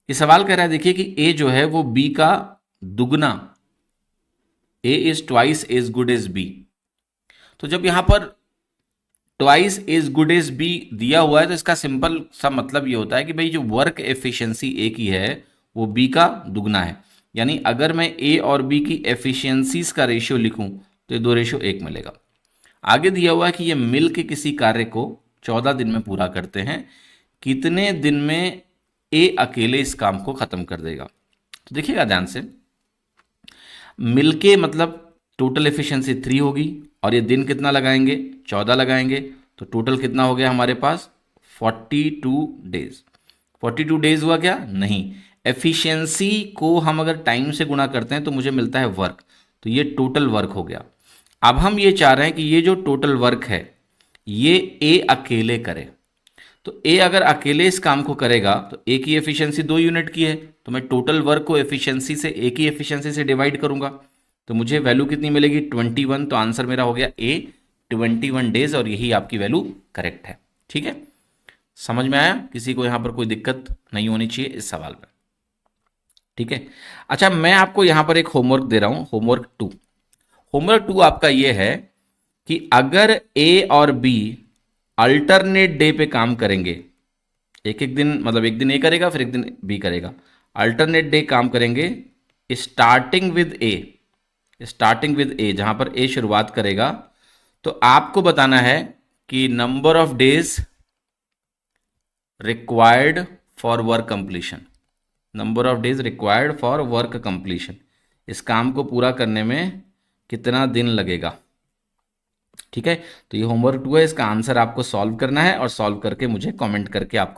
ये सवाल कह रहा है, देखिए कि ए जो है वो बी का दुगना, A is twice as good as B. तो जब यहां पर twice as good as B दिया हुआ है तो इसका सिंपल सा मतलब ये होता है कि भाई जो वर्क एफिशिएंसी ए की है वो बी का दुगना है। यानी अगर मैं ए और बी की एफिशिएंसीज का रेशियो लिखूं तो ये 2:1 मिलेगा। आगे दिया हुआ है कि ये मिल के किसी कार्य को 14 दिन में पूरा करते हैं, कितने दिन में ए अकेले इस काम को खत्म कर देगा। तो देखिएगा ध्यान से, मिलके मतलब टोटल एफिशिएंसी 3 होगी और ये दिन कितना लगाएंगे, 14 लगाएंगे, तो टोटल कितना हो गया हमारे पास 42 डेज। 42 डेज हुआ क्या, नहीं, एफिशिएंसी को हम अगर टाइम से गुणा करते हैं तो मुझे मिलता है वर्क, तो ये टोटल वर्क हो गया। अब हम ये चाह रहे हैं कि ये जो टोटल वर्क है ये ए अकेले करे। तो ए अगर अकेले इस काम को करेगा तो ए की एफिशिएंसी 2 यूनिट की है, तो मैं टोटल वर्क को एफिशिएंसी से ए की एफिशिएंसी से डिवाइड करूंगा तो मुझे वैल्यू कितनी मिलेगी 21। तो आंसर मेरा हो गया ए 21 डेज, और यही आपकी वैल्यू करेक्ट है। ठीक है, समझ में आया? किसी को यहां पर कोई दिक्कत नहीं होनी चाहिए इस सवाल में। ठीक है, अच्छा मैं आपको यहां पर एक होमवर्क दे रहा हूं, होमवर्क 2। होमवर्क 2 आपका ये है कि अगर ए और बी अल्टरनेट डे पे काम करेंगे, एक एक दिन, मतलब एक दिन ए करेगा फिर एक दिन बी करेगा, अल्टरनेट डे काम करेंगे, starting with A, starting with A जहां पर ए शुरुआत करेगा, तो आपको बताना है कि number of days required for work completion, number of days required for work completion, इस काम को पूरा करने में कितना दिन लगेगा। ठीक है, तो ये होमवर्क 2 है, इसका आंसर आपको सॉल्व करना है और सॉल्व करके मुझे कमेंट करके आपको